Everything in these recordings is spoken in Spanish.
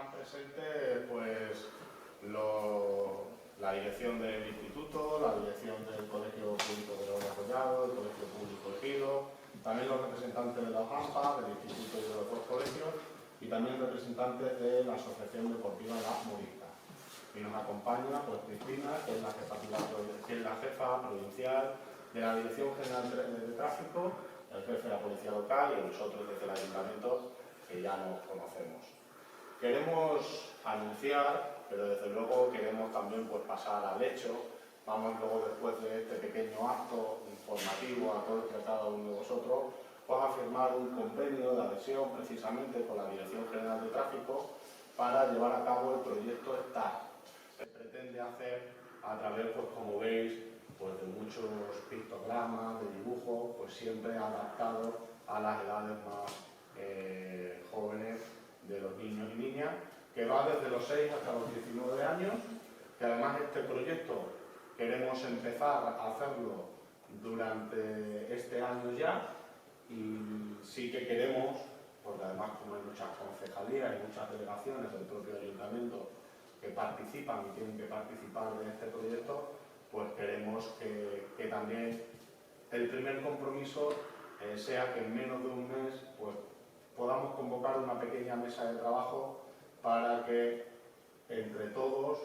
están presentes pues la dirección del instituto, la dirección del Colegio Público de León Arrollado, el Colegio Público Ejido, también los representantes de la OJAMPA, del instituto y de los dos colegios, y también representantes de la Asociación Deportiva Las Moristas. Y nos acompaña pues Cristina, que es la jefa provincial de la Dirección General de Tráfico, el jefe de la Policía Local y nosotros desde el Ayuntamiento, que ya nos conocemos. Queremos anunciar, pero desde luego queremos también pues, pasar al hecho. Vamos luego, después de este pequeño acto informativo a todos y a cada uno de vosotros, pues a firmar un convenio de adhesión precisamente con la Dirección General de Tráfico para llevar a cabo el proyecto STAR. Se pretende hacer a través, pues como veis, pues de muchos pictogramas, de dibujos, pues siempre adaptados a las edades más jóvenes de los niños y niñas, que va desde los 6 hasta los 19 años, que además este proyecto queremos empezar a hacerlo durante este año ya, y sí que queremos, porque además como hay muchas concejalías y muchas delegaciones del propio ayuntamiento que participan y tienen que participar de este proyecto, pues queremos que también el primer compromiso sea que en menos de un mes pues, podamos convocar una pequeña mesa de trabajo para que entre todos,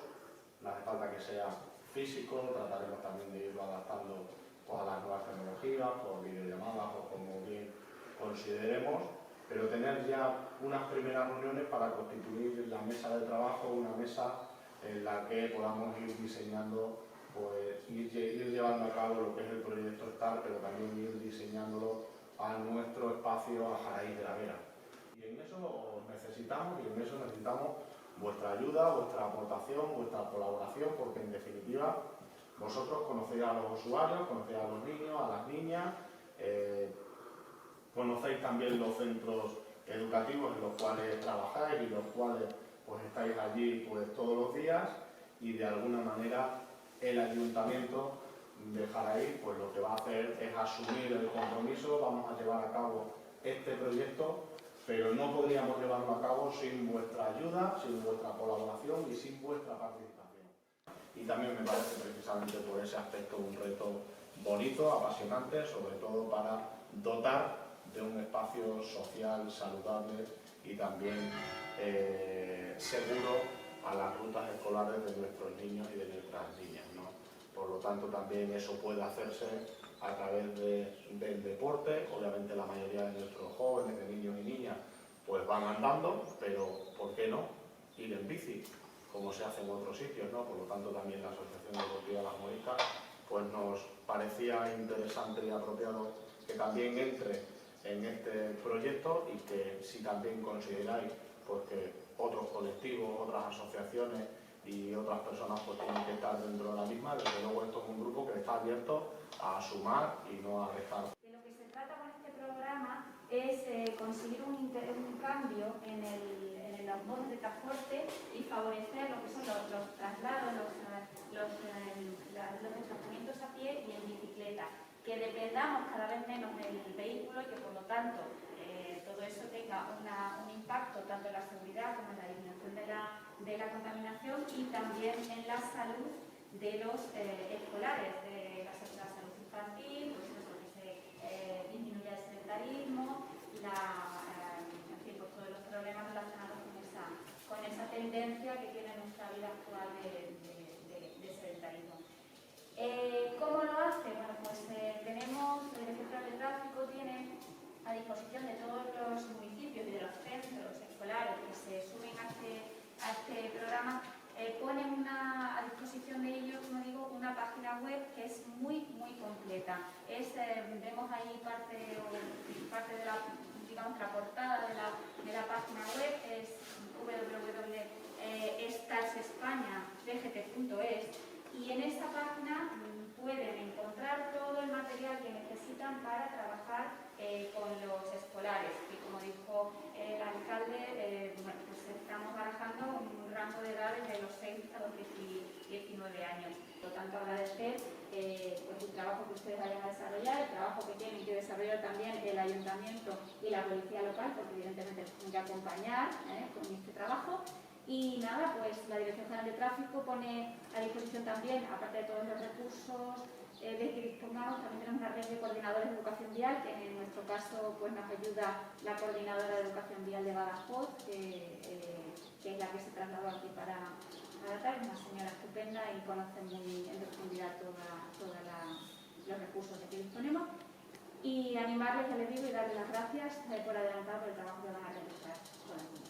no hace falta que sea físico, trataremos también de irlo adaptando pues, a las nuevas tecnologías, por videollamadas o como bien consideremos, pero tener ya unas primeras reuniones para constituir la mesa de trabajo, una mesa en la que podamos ir diseñando, pues ir llevando a cabo lo que es el proyecto STAR, pero también ir diseñándolo a nuestro espacio, a Jaraíz de la Vera. Y en eso os necesitamos, y en eso necesitamos vuestra ayuda, vuestra aportación, vuestra colaboración, porque en definitiva vosotros conocéis a los usuarios, conocéis a los niños, a las niñas, conocéis también los centros educativos en los cuales trabajáis y los cuales pues estáis allí pues, todos los días, y de alguna manera el ayuntamiento de Jaraíz pues lo que va a hacer es asumir el compromiso. Vamos a llevar a cabo este proyecto, pero no podríamos llevarlo a cabo sin vuestra ayuda, sin vuestra colaboración y sin vuestra participación. Y también me parece precisamente por ese aspecto un reto bonito, apasionante, sobre todo para dotar de un espacio social saludable y también seguro a las rutas escolares de nuestros niños y de nuestras niñas, ¿no? Por lo tanto, también eso puede hacerse a través del deporte. Obviamente la mayoría de nuestros jóvenes, de niños y niñas, pues van andando, pero ¿por qué no ir en bici? Como se hace en otros sitios, ¿no? Por lo tanto, también la Asociación Deportiva Las Moristas pues nos parecía interesante y apropiado que también entre en este proyecto, y que si también consideráis pues, que otros colectivos, otras asociaciones y otras personas pues, tienen que estar dentro de la misma, desde luego esto es un grupo que está abierto a sumar y no a restar. De lo que se trata con este programa es conseguir un cambio en los modos de transporte y favorecer lo que son los traslados, los desplazamientos a pie y en bicicleta, que dependamos cada vez menos del vehículo y que por lo tanto todo eso tenga un impacto tanto en la seguridad como en la disminución de la contaminación y también en la salud de los escolares, de la salud infantil, pues eso, que se disminuya el sedentarismo, en fin, pues todos los problemas relacionados con esa tendencia que tiene nuestra vida actual de sedentarismo. ¿Cómo lo hace? Bueno, pues tenemos, el Centro de Tráfico tiene a disposición de todos los municipios y de los centros escolares que se suben a este programa, ponen a disposición de ellos, como digo, una página web que es muy completa. Vemos ahí parte de la, digamos, la portada de la página web, es www.starsespaña.dgt.es, y en esta página pueden encontrar todo el material que necesitan para trabajar con los escolares, que como dijo el alcalde, bueno, pues estamos barajando un rango de edades de los 6 a los 19 años. Por lo tanto, agradecer pues el trabajo que ustedes vayan a desarrollar, el trabajo que tienen que desarrollar también el ayuntamiento y la policía local, porque evidentemente les tienen que acompañar con este trabajo. Y nada, pues la Dirección General de Tráfico pone a disposición también, aparte de todos los recursos de que dispongamos, también tenemos una red de coordinadores de educación vial, que en nuestro caso pues, nos ayuda la coordinadora de educación vial de Badajoz, que es la que se trasladó aquí para tal, es una señora estupenda y conoce muy en profundidad todos los recursos de que disponemos. Y animarles, ya les digo, y darles las gracias por adelantado por el trabajo que van a realizar con el mundo.